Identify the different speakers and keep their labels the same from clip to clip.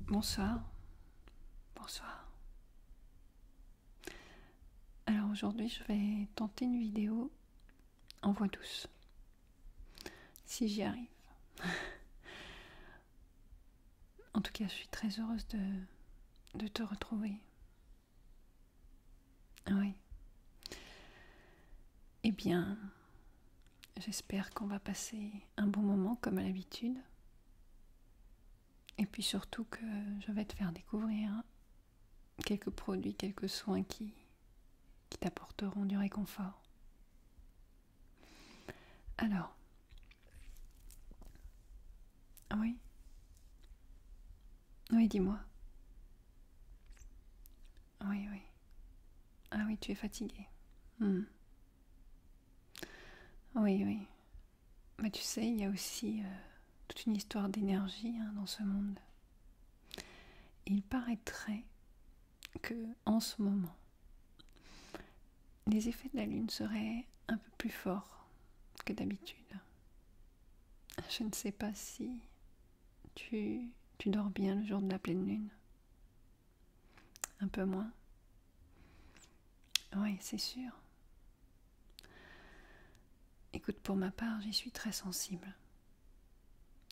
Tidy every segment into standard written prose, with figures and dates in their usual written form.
Speaker 1: Bonsoir, bonsoir. Alors aujourd'hui je vais tenter une vidéo en voix douce, si j'y arrive. En tout cas je suis très heureuse de te retrouver. Oui. Eh bien, j'espère qu'on va passer un bon moment comme à l'habitude. Et puis surtout que je vais te faire découvrir quelques produits, quelques soins qui t'apporteront du réconfort. Alors, oui, oui, dis-moi. Oui, oui. Ah oui, tu es fatiguée. Hmm. Oui, oui. Mais tu sais, il y a aussi toute une histoire d'énergie dans ce monde. Il paraîtrait que, en ce moment, les effets de la Lune seraient un peu plus forts que d'habitude. Je ne sais pas si tu dors bien le jour de la pleine Lune. Un peu moins. Oui, c'est sûr. Écoute, pour ma part, j'y suis très sensible.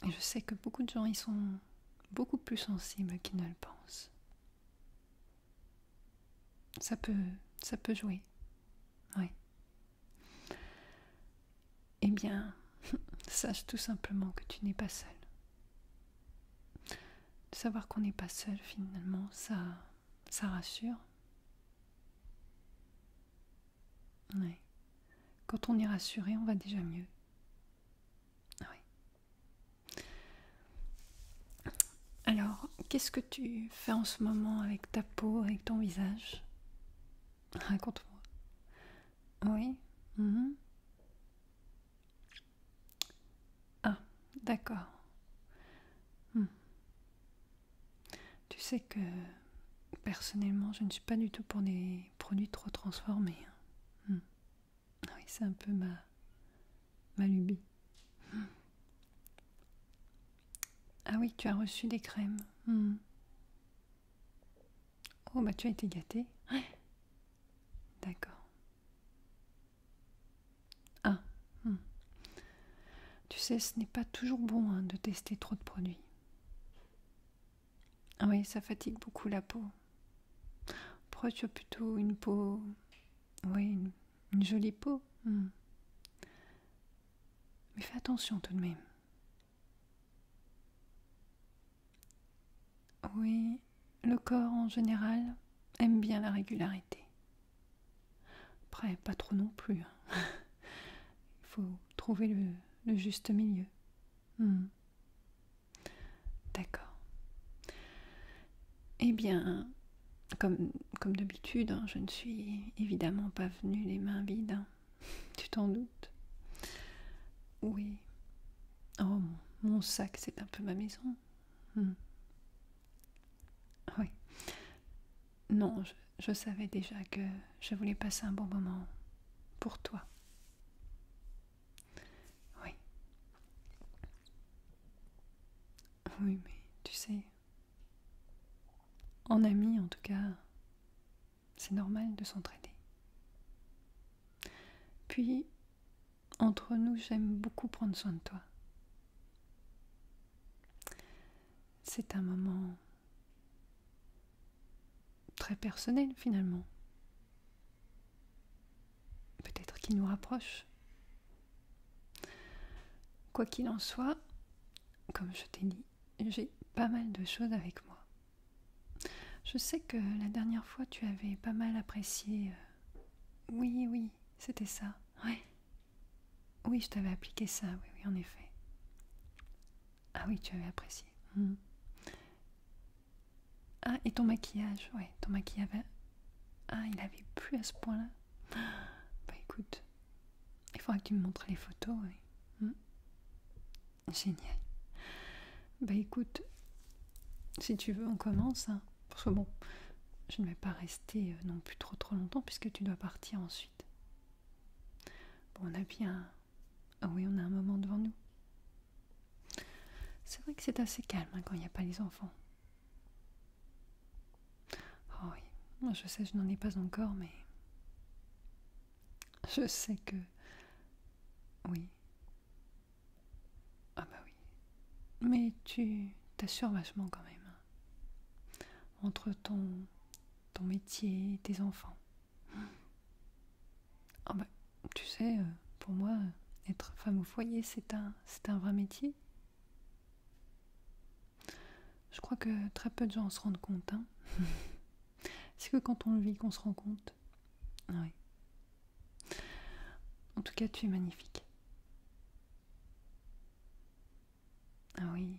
Speaker 1: Et je sais que beaucoup de gens y sont beaucoup plus sensibles qu'ils ne le pensent. Ça peut jouer. Oui. Eh bien, sache tout simplement que tu n'es pas seul. De savoir qu'on n'est pas seul, finalement, ça rassure. Oui. Quand on est rassuré, on va déjà mieux. Oui. Alors, qu'est-ce que tu fais en ce moment avec ta peau, avec ton visage? Raconte-moi. Oui. Mhm. Ah, d'accord. Hmm. Tu sais que personnellement, je ne suis pas du tout pour des produits trop transformés. Hmm. Oui, c'est un peu ma lubie. Ah oui, tu as reçu des crèmes. Hmm. Oh, bah tu as été gâtée. Ouais. D'accord. Ah. Hmm. Tu sais, ce n'est pas toujours bon de tester trop de produits. Ah oui, ça fatigue beaucoup la peau. Pourquoi tu as plutôt une peau... Oui, une jolie peau. Hmm. Mais fais attention tout de même. Oui, le corps en général aime bien la régularité. Après, pas trop non plus. Il faut trouver le juste milieu. Hmm. D'accord. Eh bien, comme d'habitude, je ne suis évidemment pas venue les mains vides. Tu t'en doutes? Oui. Oh, mon sac, c'est un peu ma maison. Hmm. Oui. Non, je savais déjà que je voulais passer un bon moment pour toi. Oui. Oui, mais tu sais, en ami en tout cas, c'est normal de s'entraider. Puis, entre nous, j'aime beaucoup prendre soin de toi. C'est un moment très personnel finalement. Peut-être qui nous rapproche. Quoi qu'il en soit, comme je t'ai dit, j'ai pas mal de choses avec moi. Je sais que la dernière fois tu avais pas mal apprécié. Oui, oui, c'était ça. Ouais. Oui, je t'avais appliqué ça, oui, oui, en effet. Ah oui, tu avais apprécié. Hmm. Ah, et ton maquillage, ouais, ton maquillage. Ah, il avait plu à ce point-là. Bah écoute, il faudra que tu me montres les photos, ouais. Hmm. Génial. Bah écoute, si tu veux, on commence. Parce que bon, je ne vais pas rester non plus trop longtemps puisque tu dois partir ensuite. Bon, on a bien... Ah oui, on a un moment devant nous. C'est vrai que c'est assez calme quand il n'y a pas les enfants. Moi, je sais, je n'en ai pas encore, mais je sais que oui. Ah bah oui. Mais tu t'assures vachement quand même. Entre ton métier et tes enfants. Ah bah, tu sais, pour moi, être femme au foyer, c'est un vrai métier. Je crois que très peu de gens se rendent compte. Hein. C'est que quand on le vit qu'on se rend compte. Oui. En tout cas, tu es magnifique. Ah oui.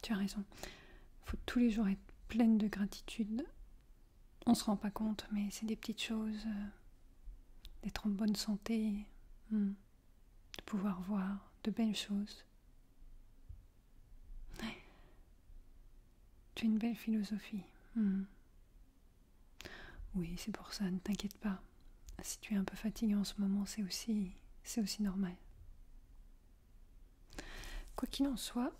Speaker 1: Tu as raison. Il faut tous les jours être pleine de gratitude. On se rend pas compte, mais c'est des petites choses. D'être en bonne santé. De pouvoir voir de belles choses. Ouais. Tu as une belle philosophie. Oui, c'est pour ça, ne t'inquiète pas. Si tu es un peu fatiguée en ce moment, c'est aussi normal. Quoi qu'il en soit,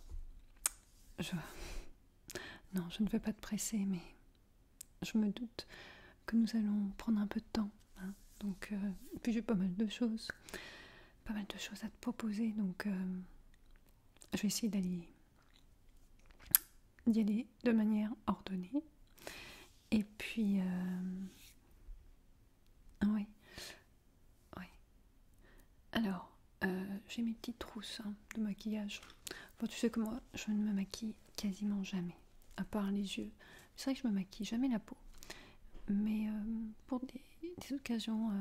Speaker 1: non, je ne veux pas te presser, mais je me doute que nous allons prendre un peu de temps. Hein. Donc, puis j'ai pas mal de choses à te proposer, donc je vais essayer d'y aller de manière ordonnée. Et puis, oui. Alors, j'ai mes petites trousses de maquillage. Bon, tu sais que moi, je ne me maquille quasiment jamais, à part les yeux. C'est vrai que je me maquille jamais la peau. Mais pour des occasions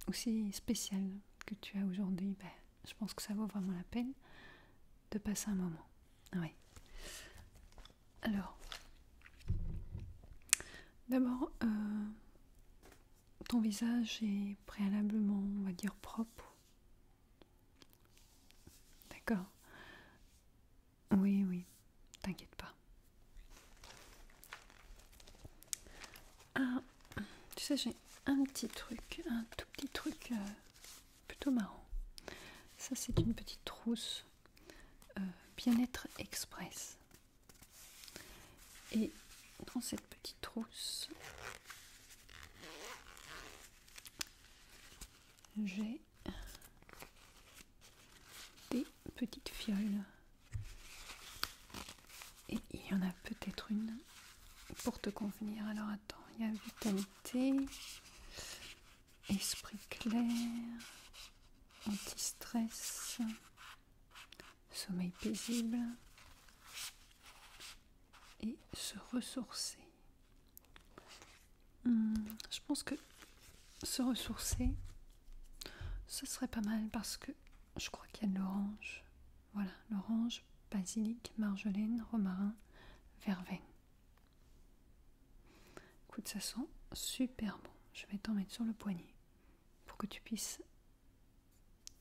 Speaker 1: aussi spéciales que tu as aujourd'hui, je pense que ça vaut vraiment la peine de passer un moment. Oui. Alors, d'abord, ton visage est préalablement, on va dire, propre. D'accord. Oui, t'inquiète pas. Ah, tu sais, j'ai un petit truc, un tout petit truc plutôt marrant. Ça, c'est une petite trousse Bien-être Express. Et dans cette petite trousse, j'ai des petites fioles. Et il y en a peut-être une pour te convenir. Alors attends, il y a vitalité, esprit clair, anti-stress, sommeil paisible et se ressourcer. Je pense que se ressourcer, ce serait pas mal parce que je crois qu'il y a de l'orange. Voilà, l'orange, basilic, marjolaine, romarin, verveine. Écoute, ça sent super bon. Je vais t'en mettre sur le poignet pour que tu puisses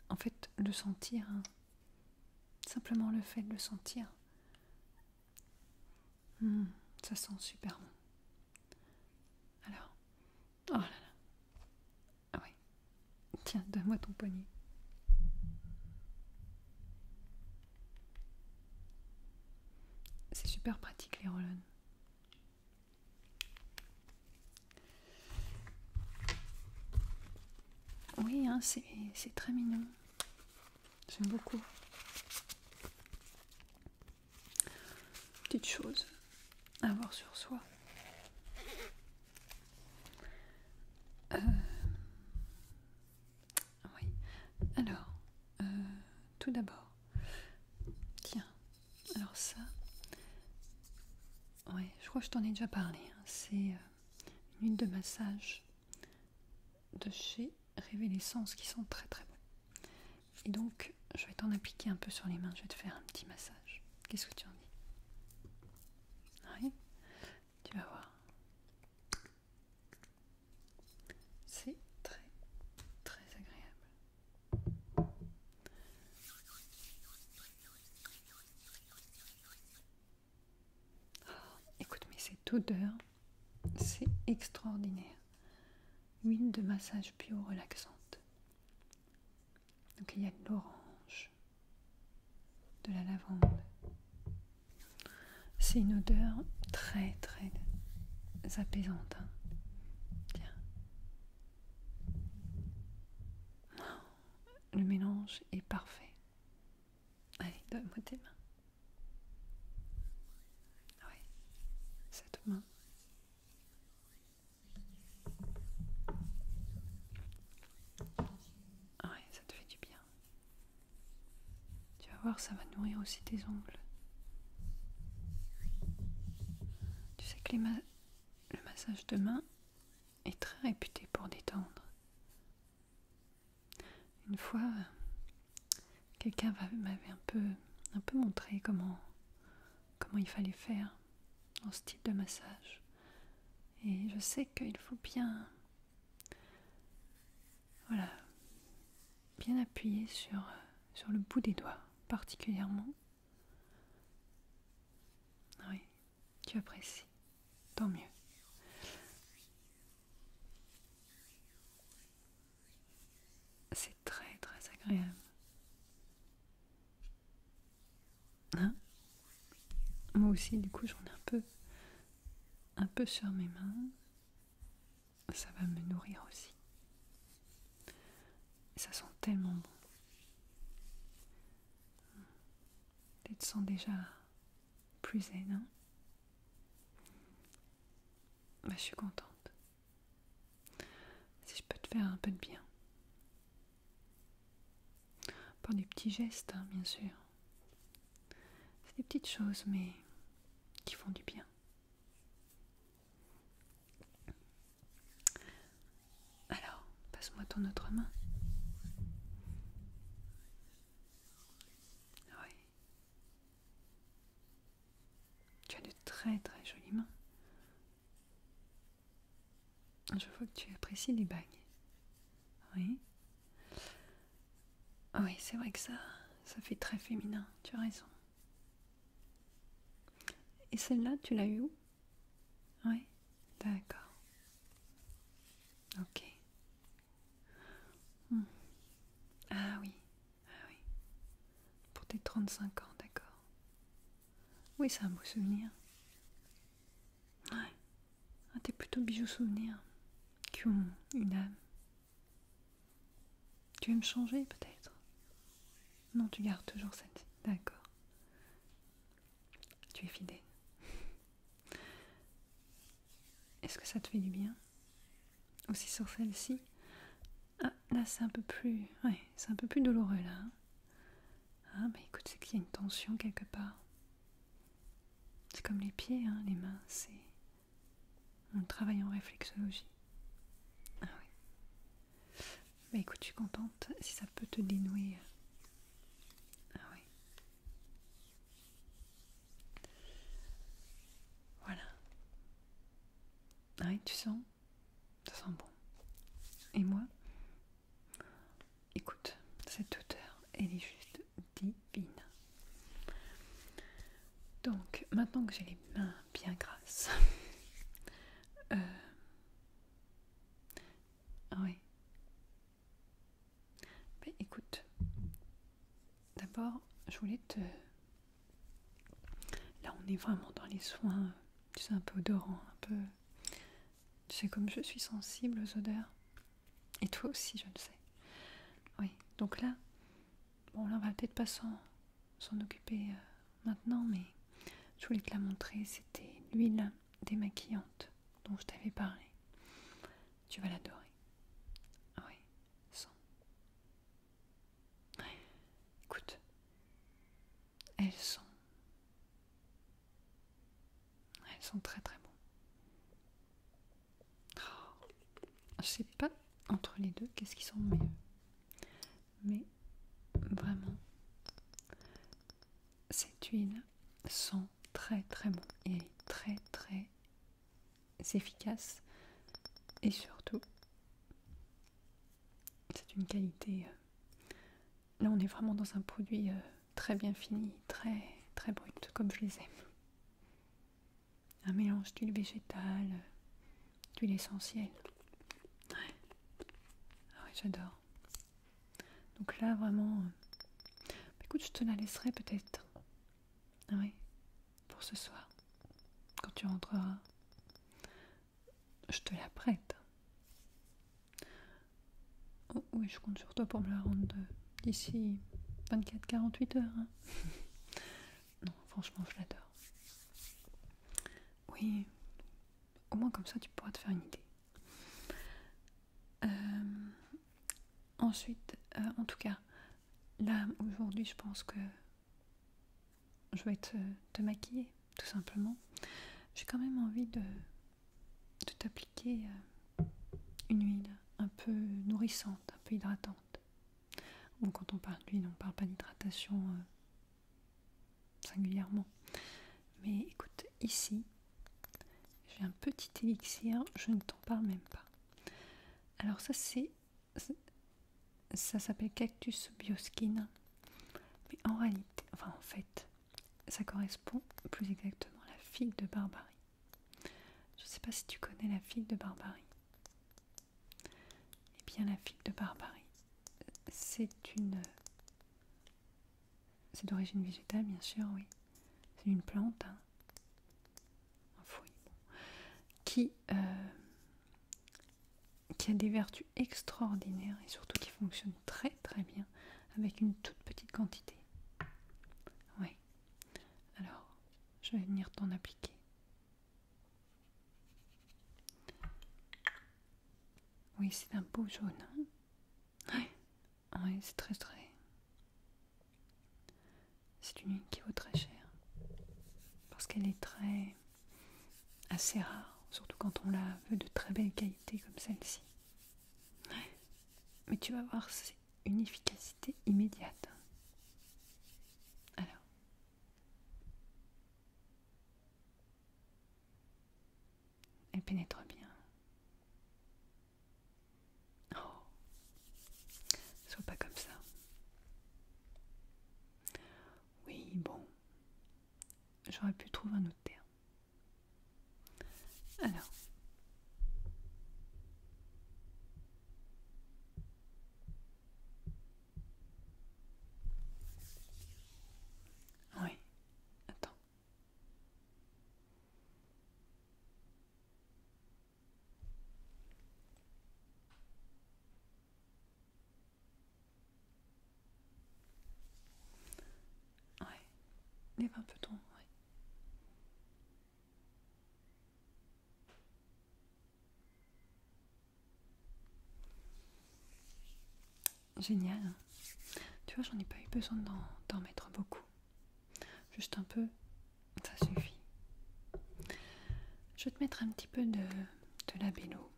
Speaker 1: en fait le sentir. Simplement le fait de le sentir. Ça sent super bon. Alors, oh là là. Ah oui. Tiens, donne-moi ton poignet. C'est super pratique les roll-on. Oui, c'est très mignon. J'aime beaucoup. Petite chose à avoir sur soi. Oui. Alors, tout d'abord, tiens, alors ça, ouais, je crois que je t'en ai déjà parlé. C'est une huile de massage de chez Révélessence qui sont très très bons. Et donc, je vais t'en appliquer un peu sur les mains. Je vais te faire un petit massage. Qu'est-ce que tu en dis? Oui, tu vas voir. C'est très très agréable. Écoute, mais cette odeur, c'est extraordinaire. Huile de massage bio relaxante. Donc il y a de l'orange, de la lavande. C'est une odeur très très très apaisante. Hein. Tiens. Le mélange est parfait. Allez, donne-moi tes mains. Oui, cette main. Oui, ça te fait du bien. Tu vas voir, ça va nourrir aussi tes ongles. Tu sais que le massage de main est très réputé pour détendre. Une fois, quelqu'un m'avait un peu montré comment il fallait faire dans ce type de massage. Et je sais qu'il faut bien, voilà, bien appuyer sur le bout des doigts, particulièrement. Oui, tu apprécies, tant mieux. C'est très très agréable. Hein? Moi aussi, du coup, j'en ai un peu sur mes mains. Ça va me nourrir aussi. Et ça sent tellement bon. Tu te sens déjà plus zen, hein? Bah, je suis contente. Si je peux te faire un peu de bien. Par des petits gestes, hein, bien sûr. C'est des petites choses, mais qui font du bien. Alors, passe-moi ton autre main. Oui. Tu as de très très jolies mains. Je vois que tu apprécies les bagues. Oui. Oui, c'est vrai que ça fait très féminin, tu as raison. Et celle-là, tu l'as eue où? Oui, d'accord. Ok. Hmm. Ah oui, ah oui. Pour tes 35 ans, d'accord. Oui, c'est un beau souvenir. Ouais. Ah, t'es plutôt bijoux souvenirs qui ont une âme. Tu veux me changer peut-être? Non, tu gardes toujours celle-ci. D'accord. Tu es fidèle. Est-ce que ça te fait du bien? Aussi sur celle-ci? Ah, là c'est un peu plus... Ouais, c'est un peu plus douloureux là. Hein. Ah, bah écoute, c'est qu'il y a une tension quelque part. C'est comme les pieds, hein, les mains, c'est... On travaille en réflexologie. Ah oui. Bah écoute, je suis contente si ça peut te dénouer. Ah oui. Voilà. Ah oui, tu sens? Ça sent bon. Et moi? Écoute, cette odeur, elle est juste divine. Donc, maintenant que j'ai les mains bien grasses, oui. Mais écoute, d'abord, je voulais te... Là, on est vraiment dans les soins, tu sais, un peu odorants, un peu... Tu sais, comme je suis sensible aux odeurs. Et toi aussi, je le sais. Oui, donc là, bon, là, on va peut-être pas s'en occuper maintenant, mais je voulais te la montrer. C'était l'huile démaquillante dont je t'avais parlé. Tu vas l'adorer. Oui, sens. Écoute, elles sont très très bon. Oh, je sais pas entre les deux qu'est-ce qui sent mieux, mais vraiment, cette huile sent très très bon et elle est très très efficace et surtout, c'est une qualité. Là, on est vraiment dans un produit très bien fini, très très brut, comme je les aime. Un mélange d'huile végétale, d'huile essentielle. Ouais. Ah ouais, j'adore. Donc là, vraiment, écoute, je te la laisserai peut-être. Ah ouais, pour ce soir. Quand tu rentreras, je te la prête. Oh, oui, je compte sur toi pour me la rendre d'ici 24-48 heures. Hein. Non, franchement, je l'adore. Oui, au moins comme ça, tu pourras te faire une idée. Ensuite, en tout cas, là, aujourd'hui, je pense que je vais te maquiller, tout simplement. J'ai quand même envie de t'appliquer une huile un peu nourrissante, un peu hydratante. Bon, quand on parle d'huile, on ne parle pas d'hydratation singulièrement. Mais écoute, ici, j'ai un petit élixir, je ne t'en parle même pas. Alors ça s'appelle Cactus Bioskin. Mais en réalité, enfin en fait, ça correspond plus exactement à la figue de Barbarie. Je ne sais pas si tu connais la figue de Barbarie. Eh bien la figue de Barbarie, c'est d'origine végétale bien sûr, oui. C'est une plante, hein, un fruit, bon, qui a des vertus extraordinaires et surtout qui fonctionne très très bien avec une toute petite quantité. Oui. Alors, je vais venir t'en appliquer. Oui, c'est un beau jaune. Hein, oui, c'est très très. C'est une huile qui vaut très cher parce qu'elle est assez rare, surtout quand on la veut de très belle qualité comme celle-ci. Mais tu vas voir, c'est une efficacité immédiate. Alors, elle pénètre bien. Oh, sois pas comme ça. Oui, bon, j'aurais pu trouver un autre terme. Alors, oui, attends. Ouais, lève un peu ton. Ouais. Génial. Hein. Tu vois, j'en ai pas eu besoin d'en mettre beaucoup. Juste un peu, ça suffit. Je vais te mettre un petit peu de labello.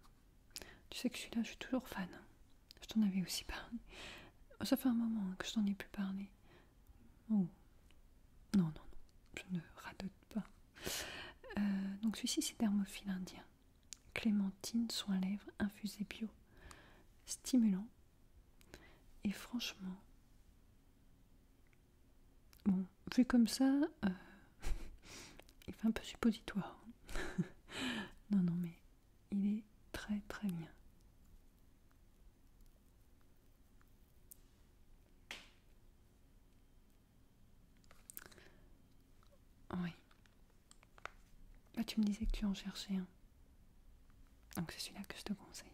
Speaker 1: Tu sais que celui-là, je suis toujours fan. Je t'en avais aussi parlé. Ça fait un moment que je t'en ai plus parlé. Oh, non, non, non, je ne radote pas. Donc celui-ci, c'est Thermophile indien. Clémentine, soin lèvres, infusé bio, stimulant. Et franchement, bon, vu comme ça, il fait un peu suppositoire. Non, non, mais il est très très bien. Oui. Bah, tu me disais que tu en cherchais un. Donc c'est celui-là que je te conseille.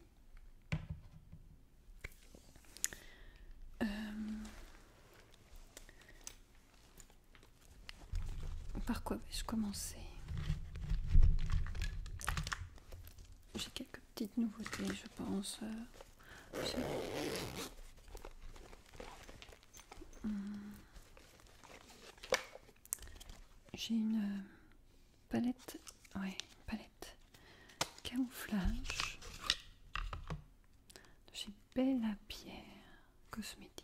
Speaker 1: Par quoi vais-je commencer? J'ai quelques petites nouveautés, je pense. J'ai une palette, palette camouflage de chez Bella Pierre Cosmétique.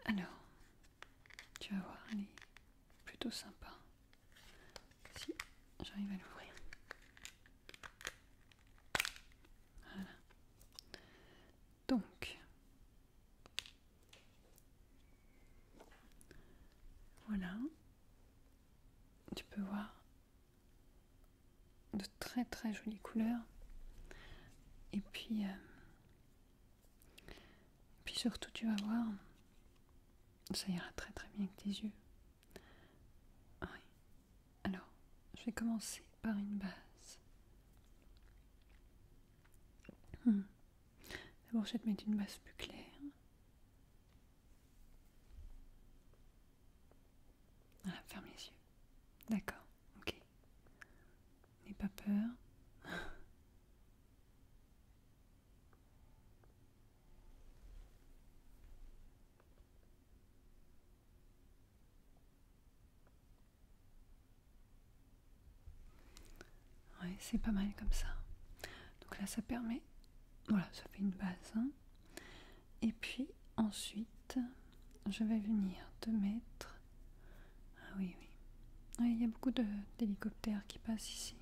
Speaker 1: Alors, tu vas voir, elle est plutôt sympa. Si j'arrive à l'ouvrir. Voilà. Donc, voilà. Tu peux voir de très très jolies couleurs. Et puis surtout, tu vas voir, Ça ira très très bien avec tes yeux. Oui. Alors, je vais commencer par une base. D'abord, je vais te mettre une base plus claire. Voilà, ferme les yeux. D'accord, ok. N'aie pas peur. Ouais, c'est pas mal comme ça. Donc là, ça permet... Voilà, ça fait une base. Hein. Et puis, ensuite, je vais venir te mettre... Ah oui, oui. Oui, il y a beaucoup d'hélicoptères qui passent ici.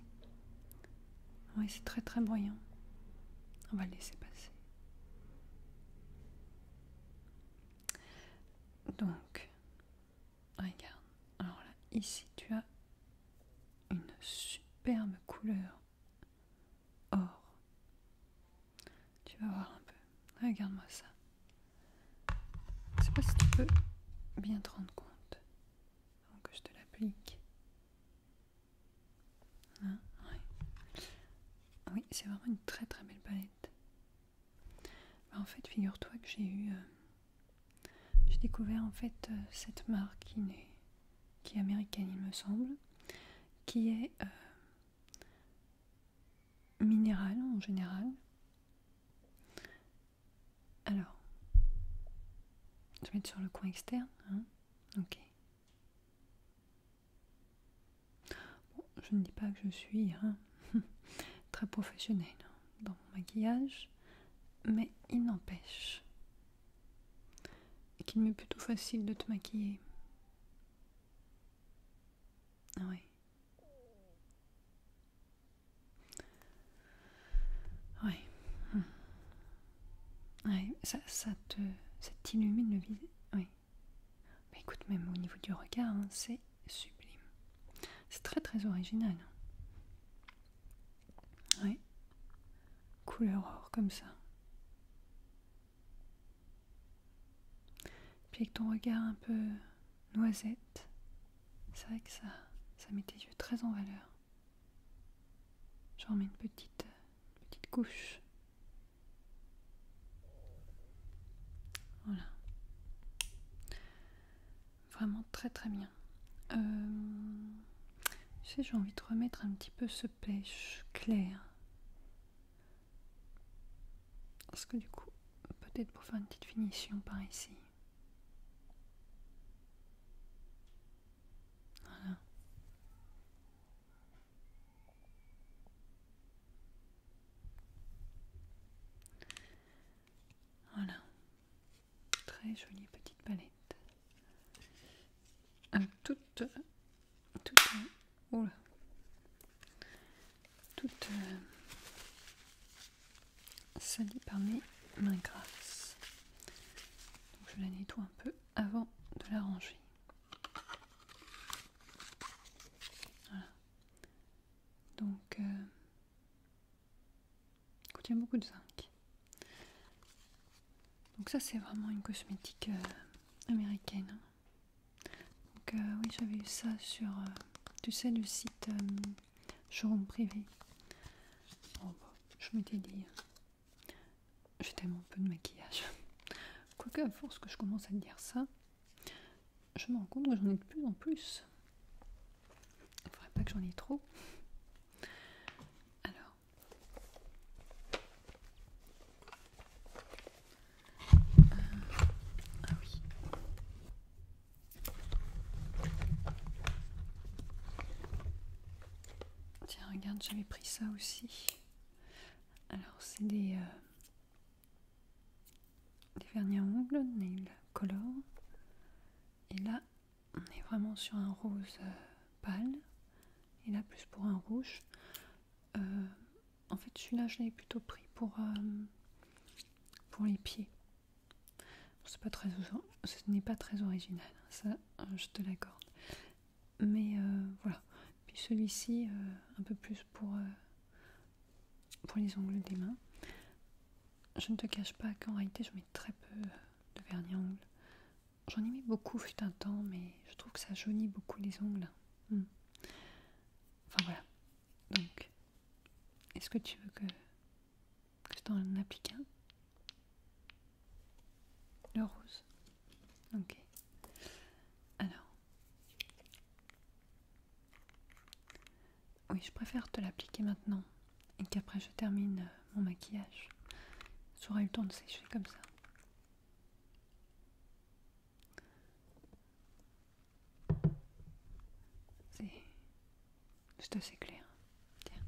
Speaker 1: Oui, c'est très très bruyant. On va le laisser passer. Donc, regarde. Alors là, ici, tu as une superbe couleur or. Tu vas voir un peu. Regarde-moi ça. Je sais pas si tu peux bien te rendre compte. Donc, je te l'applique. Hein, ouais. Oui, c'est vraiment une très très belle palette. En fait, figure-toi que j'ai découvert en fait cette marque qui est américaine, il me semble, qui est minérale en général. Alors, je vais mettre sur le coin externe. Hein. Ok. Bon, je ne dis pas que je suis très professionnelle dans mon maquillage, mais il n'empêche qu'il m'est plutôt facile de te maquiller. Ah oui. Oui. Ouais, ça t'illumine le visage. Oui. Mais écoute, même au niveau du regard, hein, c'est sublime. C'est très très original. Oui. Couleur or comme ça. Puis avec ton regard un peu noisette, c'est vrai que ça met tes yeux très en valeur. J'en mets une petite couche. Voilà. Vraiment très très bien. Tu sais, j'ai envie de remettre un petit peu ce pêche clair. Parce que du coup, peut-être pour faire une petite finition par ici. Voilà. Voilà. Très jolie petite palette. Toute oula, toute salie par mes mains grasses. Donc je la nettoie un peu avant de la ranger. Voilà. Donc, il contient beaucoup de zinc. Donc ça c'est vraiment une cosmétique américaine. Donc oui, j'avais eu ça sur, tu sais, le site Showroom Privé. Oh, bah, je m'étais dit, j'ai tellement peu de maquillage. Quoique à force que je commence à te dire ça, je me rends compte que j'en ai de plus en plus. Il ne faudrait pas que j'en ai trop. Alors, ah oui. Tiens, regarde, j'avais pris ça aussi. Alors, c'est des vernis à ongles, Nail Color. Et là, on est vraiment sur un rose pâle. Et là, plus pour un rouge. En fait, celui-là, je l'avais plutôt pris pour les pieds. Ce n'est pas très original, ça, je te l'accorde. Mais voilà. Puis celui-ci, un peu plus pour les ongles des mains. Je ne te cache pas qu'en réalité, je mets très peu de vernis à ongles. J'en ai mis beaucoup fut un temps, mais je trouve que ça jaunit beaucoup les ongles. Enfin voilà. Donc, est-ce que tu veux que je t'en applique un? Le rose. Ok. Alors. Oui, je préfère te l'appliquer maintenant et qu'après je termine mon maquillage. Tu auras eu le temps de sécher comme ça. C'est assez clair. Tiens.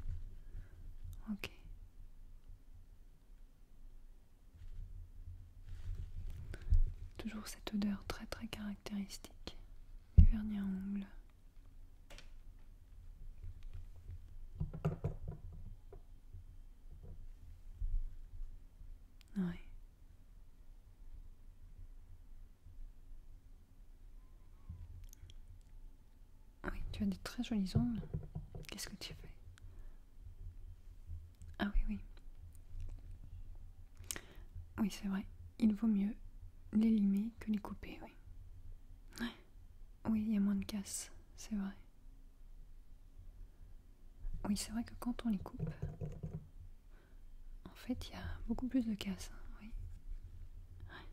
Speaker 1: Ok. Toujours cette odeur très très caractéristique du vernis à ongles. Ouais. Oui, tu as des très jolis ongles. Qu'est-ce que tu fais? Ah oui, oui. Oui, c'est vrai. Il vaut mieux les limer que les couper, oui. Ouais. Oui, il y a moins de casse, c'est vrai. Oui, c'est vrai que quand on les coupe, en fait, il y a beaucoup plus de casse, hein, oui. Ouais.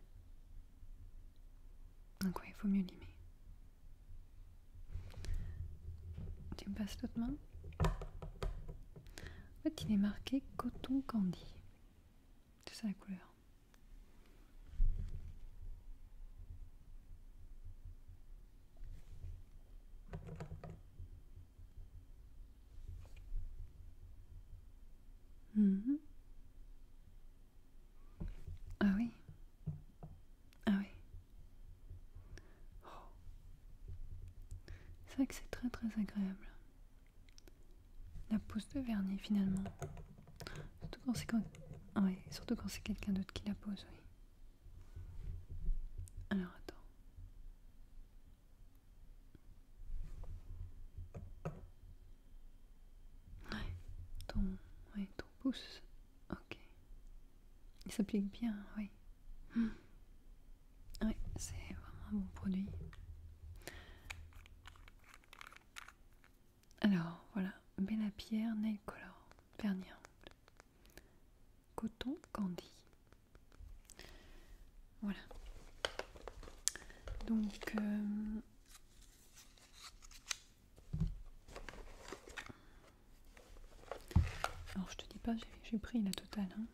Speaker 1: Donc oui, il faut mieux limer. Tu me passes l'autre main? En fait, il est marqué coton candy. C'est ça la couleur. Mhm. Ah oui. Ah oui. Oh. C'est vrai que c'est très très agréable. La pose de vernis finalement. Surtout quand c'est quelqu'un d'autre qui la pose, oui. Alors attends. Ton pouce. Ok. Il s'applique bien, oui. Oui, c'est vraiment un bon produit. Alors, voilà. Bella Pierre Nail Color. Vernis à ongles. Coton Candy. Voilà. Donc, alors je te dis pas, j'ai pris la totale. Hein.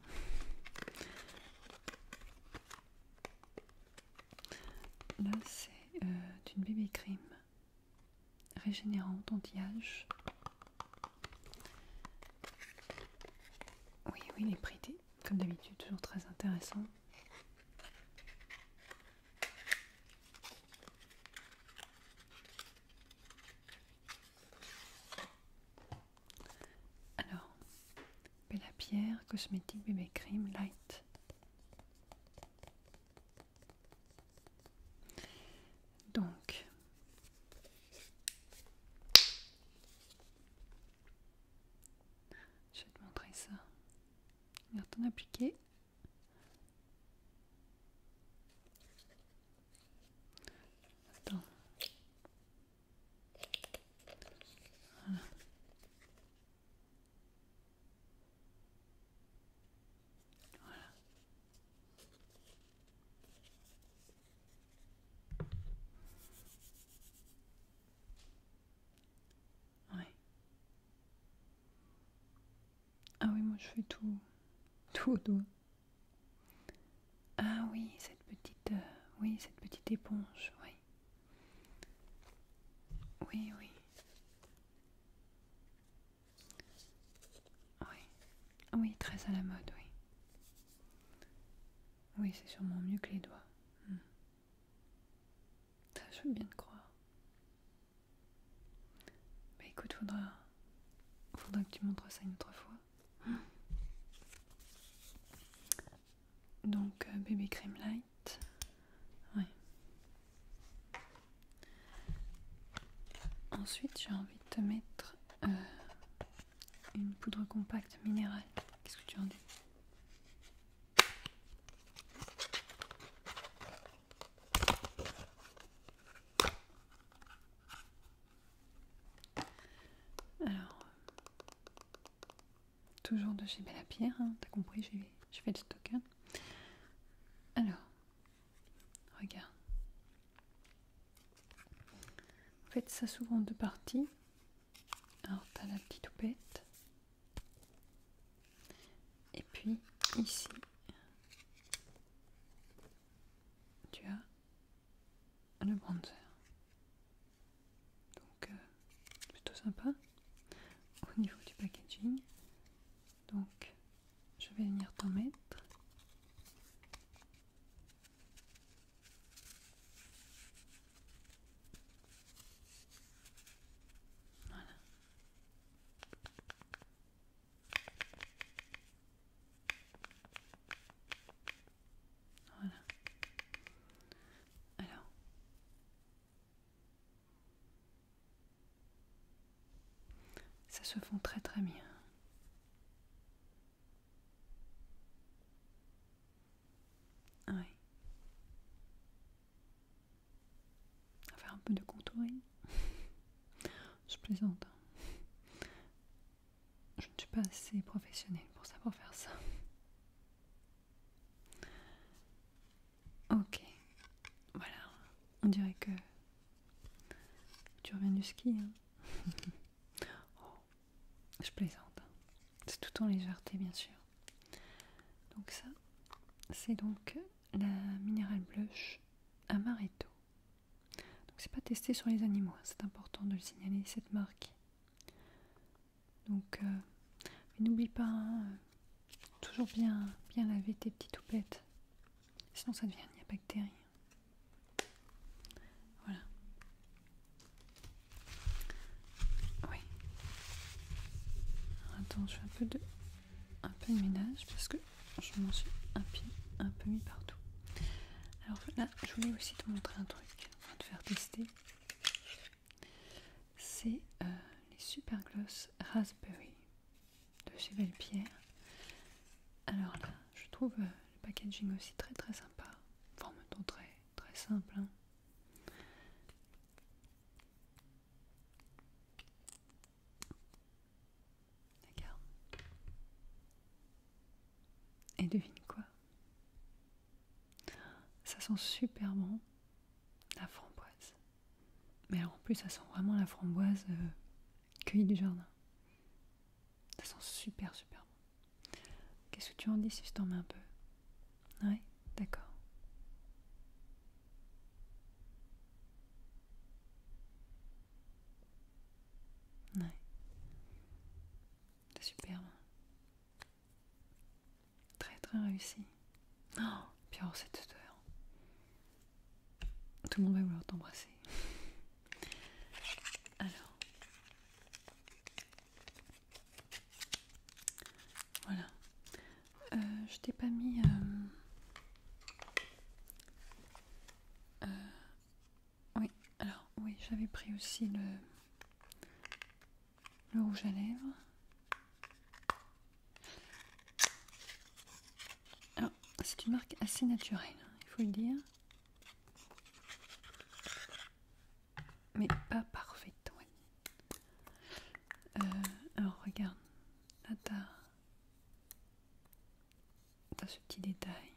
Speaker 1: Là, c'est d'une BB Cream régénérante anti-âge. Oui, oui, les prix, comme d'habitude, toujours très intéressants. Alors, Bella Pierre Cosmétique BB Cream Light. Donc, je vais te montrer ça. Regarde, t'en appliquer. Attends. Voilà. Voilà. Ouais. Ah oui, moi je fais tout au doigt. Ah oui, cette petite éponge, oui. Oui, oui. Oui. Oui, très à la mode, oui. Oui, c'est sûrement mieux que les doigts. Ça, je veux bien te croire. Bah écoute, faudra que tu montres ça une autre fois. Donc, BB Cream Light. Ouais. Ensuite, j'ai envie de te mettre une poudre compacte minérale. Qu'est-ce que tu en dis? toujours de chez Bellapierre, hein, t'as compris, j'ai fait le stock. Hein. Alors, regarde. En fait, ça s'ouvre en deux parties. Alors, t'as la petite houppette. Et puis, ici, tu as le bronzer. Donc, plutôt sympa au niveau du packaging. Donc, je vais venir t'en mettre. Voilà. Voilà. Alors, ça se fond très très bien. Ouais. On va faire un peu de contouring. Je plaisante. Je ne suis pas assez professionnelle pour savoir faire ça. Ok. Voilà. On dirait que tu reviens du ski. Hein. Oh, je plaisante. C'est tout en légèreté, bien sûr. Donc ça, c'est donc la Mineral Blush Amaretto. Donc c'est pas testé sur les animaux, hein. C'est important de le signaler, cette marque. Donc, mais n'oublie pas, hein, toujours bien laver tes petites houpettes. Sinon ça devient une bactérie. Voilà. Oui. Alors, attends, je fais un peu de ménage parce que je m'en suis un peu mis partout. Alors là, je voulais aussi te montrer un truc, on va te faire tester. C'est les Super Gloss Raspberry de chez Bellapierre. Alors là, je trouve le packaging aussi très très sympa. Enfin, en même temps très très simple. Hein. Regarde. Et devine quoi? Ça sent super bon la framboise. Mais alors en plus, ça sent vraiment la framboise cueillie du jardin. Ça sent super super bon. Qu'est-ce que tu en dis si je t'en mets un peu? Ouais, d'accord. Ouais. C'est superbe. Très très réussi. Oh, puis alors cette odeur. Tout le monde va vouloir t'embrasser. Alors. Voilà. Je t'ai pas mis... oui, alors oui, j'avais pris aussi le rouge à lèvres. Alors, c'est une marque assez naturelle, hein, il faut le dire. Mais pas parfaite, ouais. Alors, regarde. Là, t'as ce petit détail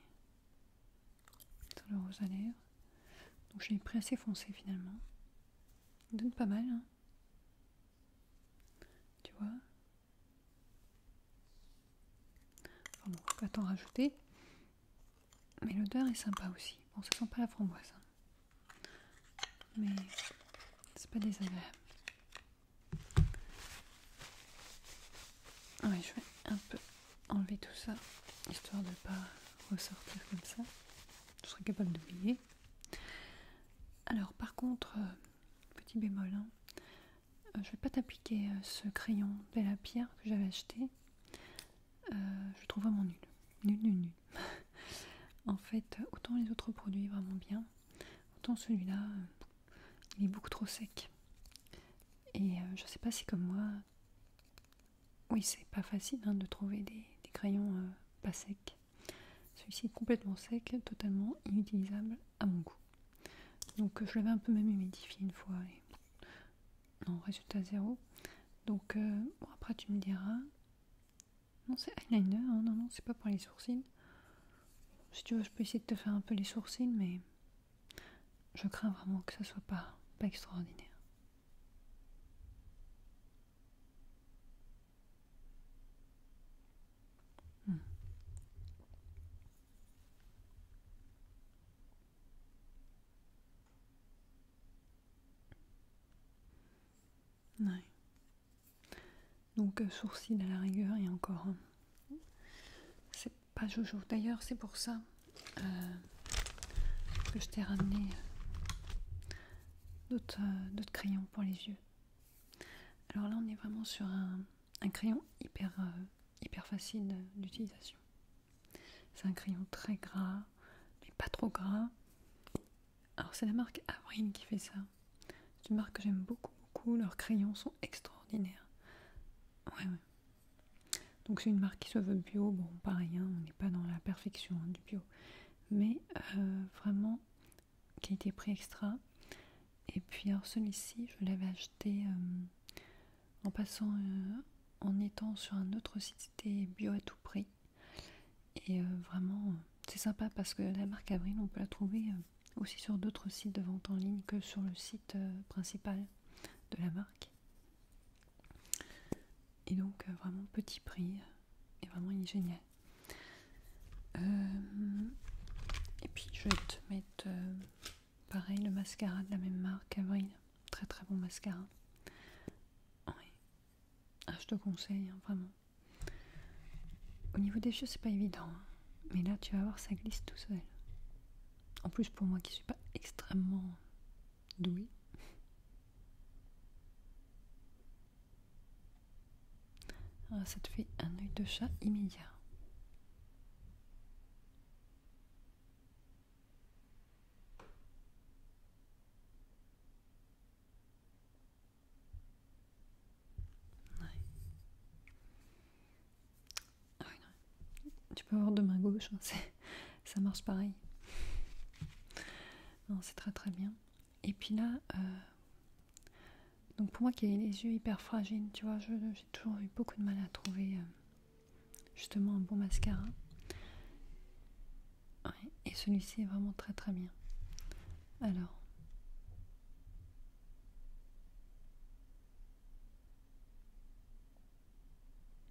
Speaker 1: sur le rouge à lèvres. Donc, je l'ai pris assez foncé, finalement. Il donne pas mal, hein. Tu vois. Enfin bon, faut pas t'en rajouter. Mais l'odeur est sympa aussi. Bon, ça sent pas la framboise. Hein. Mais c'est pas désagréable. Ouais, je vais un peu enlever tout ça, histoire de pas ressortir comme ça. Je serais capable d'oublier. Alors, par contre, petit bémol, hein, je vais pas t'appliquer ce crayon Bellapierre que j'avais acheté. Je le trouve vraiment nul. Nul. En fait, autant les autres produits vraiment bien, autant celui-là, il est beaucoup trop sec. Et je sais pas si comme moi, oui, c'est pas facile hein, de trouver des crayons pas secs. Celui-ci est complètement sec, totalement inutilisable à mon goût. Donc je l'avais un peu même humidifié une fois et non, résultat zéro. Donc bon, après tu me diras, Non, c'est eyeliner, hein. Non, non, c'est pas pour les sourcils. Si tu veux, je peux essayer de te faire un peu les sourcils, mais je crains vraiment que ça soit pas extraordinaire. Hmm. Ouais. Donc sourcils à la rigueur et encore. Hein. C'est pas jojo. D'ailleurs, c'est pour ça que je t'ai ramené d'autres crayons pour les yeux. Alors là, on est vraiment sur un crayon hyper facile d'utilisation. C'est un crayon très gras, mais pas trop gras. Alors c'est la marque Avril qui fait ça. C'est une marque que j'aime beaucoup. Leurs crayons sont extraordinaires. Ouais. Donc c'est une marque qui se veut bio. Bon, pareil, hein, on n'est pas dans la perfection du bio. Mais vraiment, qualité-prix extra. Et puis alors celui-ci, je l'avais acheté en passant, en étant sur un autre site, c'était bio à tout prix. Et vraiment, c'est sympa parce que la marque Avril, on peut la trouver aussi sur d'autres sites de vente en ligne que sur le site principal de la marque. Et donc vraiment petit prix, et vraiment il est génial. Et puis je vais te mettre pareil le mascara de la même marque Avril, très très bon mascara. Oui. Ah, je te conseille hein, vraiment. Au niveau des yeux c'est pas évident, hein. Mais là tu vas voir ça glisse tout seul. En plus pour moi qui suis pas extrêmement douée. Ah, ça te fait un œil de chat immédiat. Ouais. Ah oui, non. Tu peux avoir de main gauche, hein, ça marche pareil. Non, c'est très très bien. Et puis là, donc pour moi qui ai les yeux hyper fragiles, tu vois, j'ai toujours eu beaucoup de mal à trouver justement un bon mascara. Ouais, et celui-ci est vraiment très très bien. Alors,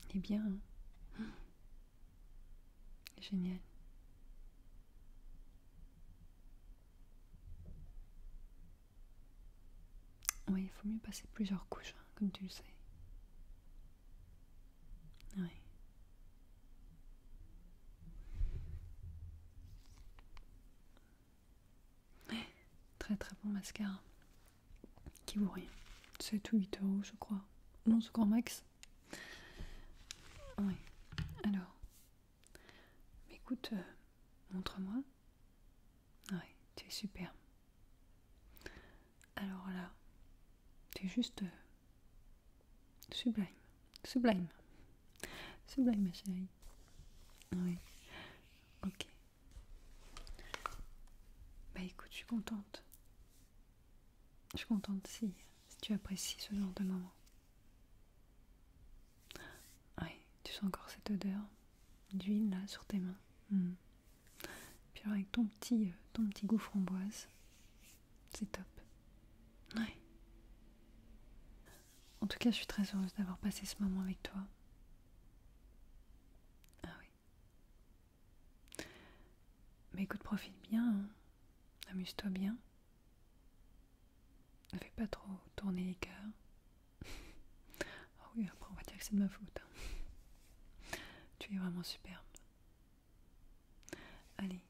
Speaker 1: il est bien, hein. Il est génial. Oui, il faut mieux passer plusieurs couches, hein, comme tu le sais. Ouais. Très très bon mascara. Qui vaut rien. 7 ou 8 euros, je crois. Non, c'est grand max. Oui. Alors, écoute, montre-moi. Ouais, tu es superbe. Alors là, tu es juste sublime. Sublime. Sublime, ma chérie. Oui. Ok. Bah écoute, je suis contente. Je suis contente si tu apprécies ce genre de moment. Oui, tu sens encore cette odeur d'huile là sur tes mains. Puis alors avec ton petit goût framboise, c'est top. Ouais. En tout cas, je suis très heureuse d'avoir passé ce moment avec toi. Ah oui. Mais écoute, profite bien, hein. Amuse-toi bien. Ne fais pas trop tourner les cœurs. Ah oui, après on va dire que c'est de ma faute, hein. Tu es vraiment superbe. Allez,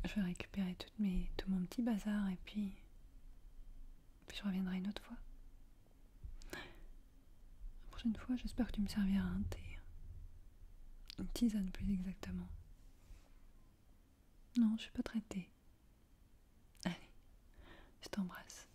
Speaker 1: je vais récupérer tout mon petit bazar et puis je reviendrai une autre fois. La prochaine fois, j'espère que tu me serviras un thé. Une tisane plus exactement. Non, je suis pas très thé. Allez, je t'embrasse.